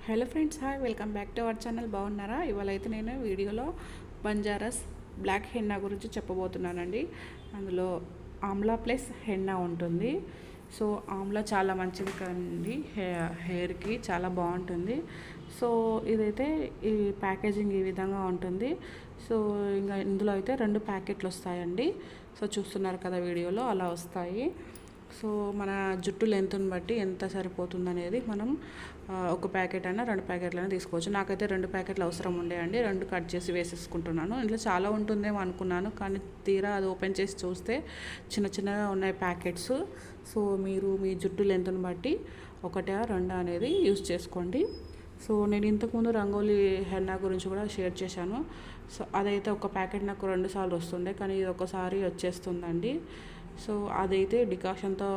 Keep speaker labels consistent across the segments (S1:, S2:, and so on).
S1: Hello friends, hi, welcome back to our channel. బాగున్నారా? ఇవాళ అయితే నేను వీడియోలో బంజారాస్ బ్లాక్ హెన్నా గురించి చెప్పబోతున్నానండి. అందులో ఆమ్లా ప్లస్ హెన్నా ఉంటుంది. సో ఆమ్లా చాలా మంచిది కండి, హెయిర్కి చాలా బాగుంటుంది. సో ఇదైతే ఈ ప్యాకేజింగ్ ఈ విధంగా ఉంటుంది. సో ఇంకా ఇందులో అయితే 2 ప్యాకెట్లు వస్తాయండి. సో చూస్తున్నారు కదా వీడియోలో, అలా వస్తాయి. సో మన జుట్టు లెంత్ని బట్టి ఎంత సరిపోతుంది అనేది మనం ఒక ప్యాకెట్ అయినా 2 ప్యాకెట్లైనా తీసుకోవచ్చు. నాకైతే 2 ప్యాకెట్లు అవసరం ఉండే అండి. 2 కట్ చేసి వేసేసుకుంటున్నాను. ఇంట్లో చాలా ఉంటుందేమో అనుకున్నాను, కానీ తీరా అది ఓపెన్ చేసి చూస్తే చిన్న చిన్నగా ఉన్నాయి ప్యాకెట్స్. సో మీరు మీ జుట్టు లెంత్ని బట్టి 1 2 అనేది యూస్ చేసుకోండి. సో నేను ఇంతకుముందు రంగోలీ హెన్నా గురించి కూడా షేర్ చేశాను. సో అదైతే ఒక ప్యాకెట్ నాకు 2 సార్లు వస్తుండే, కానీ ఇది ఒకసారి వచ్చేస్తుందండి. సో అదైతే డికాషన్తో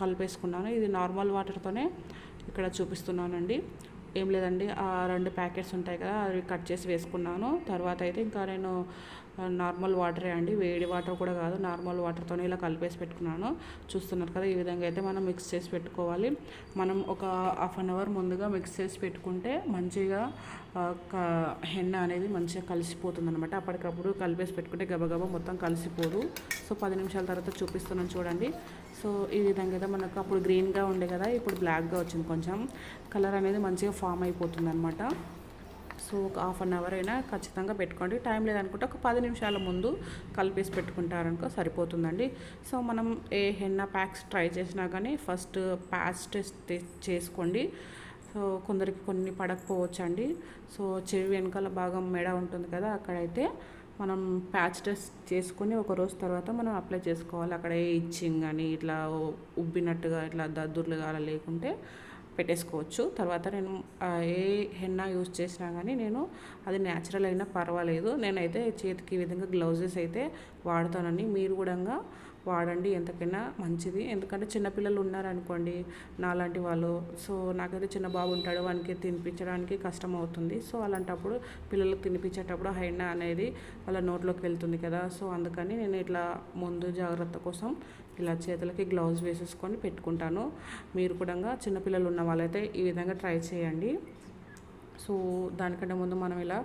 S1: కలిపేసుకున్నాను. ఇది నార్మల్ వాటర్తోనే ఇక్కడ చూపిస్తున్నానండి. ఏం లేదండి, ఆ 2 ప్యాకెట్స్ ఉంటాయి కదా, అవి కట్ చేసి వేసుకున్నాను. తర్వాత అయితే ఇంకా నేను నార్మల్ వాటరే అండి, వేడి వాటర్ కూడా కాదు, నార్మల్ వాటర్తోనే ఇలా కలిపేసి పెట్టుకున్నాను. చూస్తున్నారు కదా, ఈ విధంగా అయితే మనం మిక్స్ చేసి పెట్టుకోవాలి. మనం ఒక హాఫ్ అన్ అవర్ ముందుగా మిక్స్ చేసి పెట్టుకుంటే మంచిగా హెన్న అనేది మంచిగా కలిసిపోతుంది అనమాట. అప్పటికప్పుడు కలిపేసి పెట్టుకుంటే గబగబా మొత్తం కలిసిపోదు. సో 10 నిమిషాల తర్వాత చూపిస్తున్నాను చూడండి. సో ఈ విధంగా అయితే మనకు అప్పుడు గ్రీన్గా ఉండే కదా, ఇప్పుడు బ్లాక్గా వచ్చింది. కొంచెం కలర్ అనేది మంచిగా ఫామ్ అయిపోతుంది అనమాట. సో ఒక హాఫ్ అన్ అవర్ అయినా ఖచ్చితంగా పెట్టుకోండి. టైం లేదనుకుంటే ఒక 10 నిమిషాల ముందు కలిపేసి పెట్టుకుంటారనుకో సరిపోతుందండి. సో మనం ఏ హెన్నా ప్యాక్స్ ట్రై చేసినా కానీ ఫస్ట్ ప్యాచ్ టెస్ట్ చేసుకోండి. సో కొందరికి కొన్ని పడకపోవచ్చు అండి. సో చెవి వెనకాల భాగం మెడ ఉంటుంది కదా, అక్కడైతే మనం ప్యాచ్ టెస్ట్ చేసుకుని ఒక రోజు తర్వాత మనం అప్లై చేసుకోవాలి. అక్కడ ఏ ఇచ్చింగ్ అని ఇట్లా ఉబ్బినట్టుగా ఇట్లా దద్దుర్లుగా అలా లేకుంటే పెట్టేసుకోవచ్చు. తర్వాత నేను ఏ హెన్నా యూజ్ చేసినా కానీ నేను అది న్యాచురల్ అయినా పర్వాలేదు, నేనైతే చేతికి ఈ విధంగా గ్లౌజెస్ అయితే వాడతానండి. మీరు కూడా వాడండి, ఎంతకైనా మంచిది. ఎందుకంటే చిన్నపిల్లలు ఉన్నారనుకోండి నాలాంటి వాళ్ళు, సో నాకైతే చిన్న బాబు ఉంటాడు, వానికి తినిపించడానికి కష్టం అవుతుంది. సో అలాంటప్పుడు పిల్లలకు తినిపించేటప్పుడు హెన్నా అనేది వాళ్ళ నోట్లోకి వెళ్తుంది కదా. సో అందుకని నేను ఇట్లా ముందు జాగ్రత్త కోసం ఇలా చేతులకి గ్లౌజ్ వేసేసుకొని పెట్టుకుంటాను. మీరు కూడా చిన్నపిల్లలు ఉన్న వాళ్ళైతే ఈ విధంగా ట్రై చేయండి. సో దానికంటే ముందు మనం ఇలా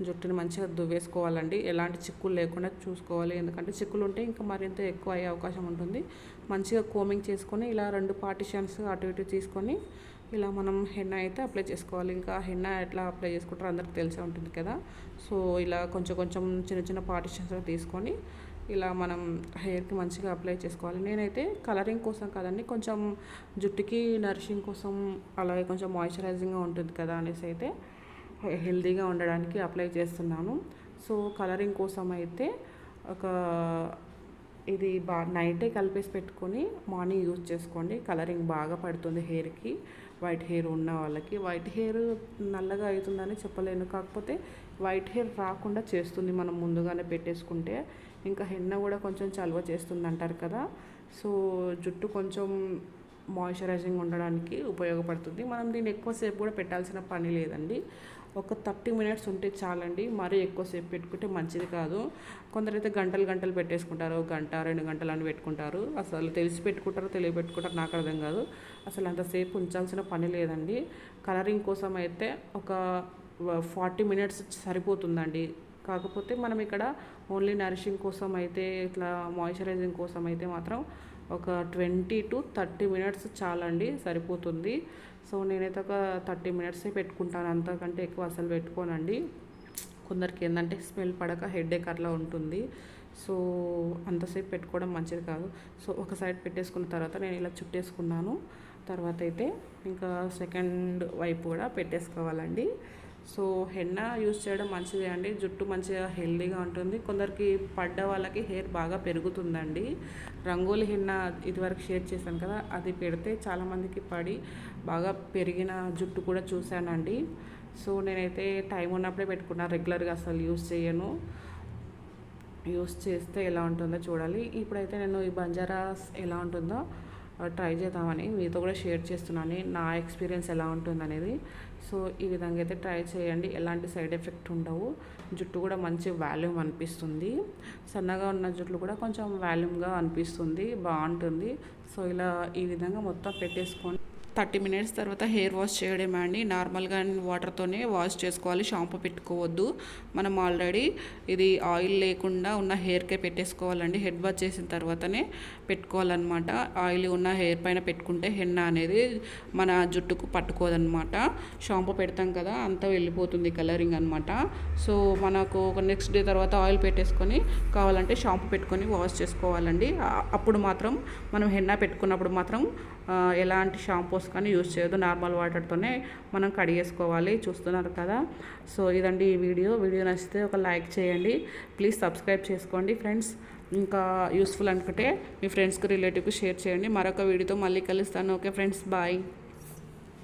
S1: జుట్టుని మంచిగా దువ్వేసుకోవాలండి. ఎలాంటి చిక్కులు లేకుండా చూసుకోవాలి, ఎందుకంటే చిక్కులు ఉంటే ఇంకా మరింత ఎక్కువ అయ్యే అవకాశం ఉంటుంది. మంచిగా కోమింగ్ చేసుకొని ఇలా 2 పార్టిషన్స్ అటు ఇటు తీసుకొని ఇలా మనం హెన్నా అయితే అప్లై చేసుకోవాలి. ఇంకా హెన్నా ఎట్లా అప్లై చేసుకుంటారో అందరికి తెలిసే ఉంటుంది కదా. సో ఇలా కొంచెం కొంచెం చిన్న చిన్న పార్టిషన్స్ తీసుకొని ఇలా మనం హెయిర్కి మంచిగా అప్లై చేసుకోవాలి. నేనైతే కలరింగ్ కోసం కదండి, కొంచెం జుట్టుకి నరిషింగ్ కోసం, అలాగే కొంచెం మాయిశ్చరైజింగ్గా ఉంటుంది కదా అనేసి అయితే హెల్తీగా ఉండడానికి అప్లై చేస్తున్నాను. సో కలరింగ్ కోసం అయితే ఒక ఇది నైటే కలిపేసి పెట్టుకొని మార్నింగ్ యూజ్ చేసుకోండి. కలరింగ్ బాగా పడుతుంది హెయిర్కి. వైట్ హెయిర్ ఉన్న వాళ్ళకి, వైట్ హెయిర్ నల్లగా అవుతుందని చెప్పలేను, కాకపోతే వైట్ హెయిర్ రాకుండా చేస్తుంది మనం ముందుగానే పెట్టేసుకుంటే. ఇంకా హెన్న కూడా కొంచెం చలువ చేస్తుంది అంటారు కదా. సో జుట్టు కొంచెం మాయిశ్చరైజింగ్ ఉండడానికి ఉపయోగపడుతుంది. మనం దీన్ని ఎక్కువసేపు కూడా పెట్టాల్సిన పని లేదండి. ఒక 30 మినిట్స్ ఉంటే చాలండి. మరీ ఎక్కువసేపు పెట్టుకుంటే మంచిది కాదు. కొందరైతే గంటలు గంటలు పెట్టేసుకుంటారు, 1 గంట 2 గంటలు అని పెట్టుకుంటారు. అసలు తెలిసి పెట్టుకుంటారో తెలియ పెట్టుకుంటారో నాకు అర్థం కాదు. అసలు అంతసేపు ఉంచాల్సిన పని లేదండి. కలరింగ్ కోసం అయితే ఒక 40 మినిట్స్ సరిపోతుందండి. కాకపోతే మనం ఇక్కడ ఓన్లీ నరిషింగ్ కోసం అయితే, ఇట్లా మాయిశ్చరైజింగ్ కోసం అయితే మాత్రం ఒక 20 to 30 మినిట్స్ చాలండి, సరిపోతుంది. సో నేనైతే ఒక 30 మినిట్సే పెట్టుకుంటాను, అంతకంటే ఎక్కువ అసలు పెట్టుకోనండి. కొందరికి ఏంటంటే స్మెల్ పడక హెడేక్ అట్లా ఉంటుంది. సో అంతసేపు పెట్టుకోవడం మంచిది కాదు. సో ఒక సైడ్ పెట్టేసుకున్న తర్వాత నేను ఇలా చుట్టేసుకున్నాను. తర్వాత అయితే ఇంకా సెకండ్ వైపు కూడా పెట్టేసుకోవాలండి. సో హెన్నా యూస్ చేయడం మంచిదే అండి, జుట్టు మంచిగా హెల్దీగా ఉంటుంది. కొందరికి పడ్డ వాళ్ళకి హెయిర్ బాగా పెరుగుతుందండి. రంగోలి హెన్నా ఇదివరకు షేర్ చేశాను కదా, అది పెడితే చాలామందికి పడి బాగా పెరిగిన జుట్టు కూడా చూశానండి. సో నేనైతే టైం ఉన్నప్పుడే పెట్టుకున్నా, రెగ్యులర్గా అసలు యూస్ చేయను. యూస్ చేస్తే ఎలా ఉంటుందో చూడాలి. ఇప్పుడైతే నేను ఈ బంజారాస్ ఎలా ఉంటుందో ట్రై చేద్దామని మీతో కూడా షేర్ చేస్తున్నాను, నా ఎక్స్పీరియన్స్ ఎలా ఉంటుంది అనేది. సో ఈ విధంగా అయితే ట్రై చేయండి, ఎలాంటి సైడ్ ఎఫెక్ట్ ఉండవు. జుట్టు కూడా మంచి వాల్యూమ్ అనిపిస్తుంది, సన్నగా ఉన్న జుట్లు కూడా కొంచెం వాల్యూమ్గా అనిపిస్తుంది, బాగుంటుంది. సో ఇలా ఈ విధంగా మొత్తం పెట్టేసుకొని 30 మినిట్స్ తర్వాత హెయిర్ వాష్ చేయడమే అండి. నార్మల్గా వాటర్తోనే వాష్ చేసుకోవాలి, షాంపూ పెట్టుకోవద్దు. మనం ఆల్రెడీ ఇది ఆయిల్ లేకుండా ఉన్న హెయిర్కే పెట్టేసుకోవాలండి. హెడ్ బాత్ చేసిన తర్వాతనే పెట్టుకోవాలన్నమాట. ఆయిల్ ఉన్న హెయిర్ పైన పెట్టుకుంటే హెన్న అనేది మన జుట్టుకు పట్టుకోదన్నమాట. షాంపూ పెడతాం కదా, అంతా వెళ్ళిపోతుంది కలరింగ్ అనమాట. సో మనకు ఒక నెక్స్ట్ డే తర్వాత ఆయిల్ పెట్టేసుకొని కావాలంటే షాంపూ పెట్టుకొని వాష్ చేసుకోవాలండి. అప్పుడు మాత్రం మనం హెన్నా పెట్టుకున్నప్పుడు మాత్రం ఎలాంటి షాంపూస్ కానీ యూజ్ చేయొద్దు. నార్మల్ వాటర్తోనే మనం కడిగేసుకోవాలి. చూస్తున్నారు కదా. సో ఇదండి ఈ వీడియో నచ్చితే ఒక లైక్ చేయండి. ప్లీజ్ సబ్స్క్రైబ్ చేసుకోండి ఫ్రెండ్స్. ఇంకా యూస్ఫుల్ అనుకుంటే మీ ఫ్రెండ్స్కి రిలేటివ్కి షేర్ చేయండి. మరొక వీడియోతో మళ్ళీ కలుస్తాను. Okay friends, bye.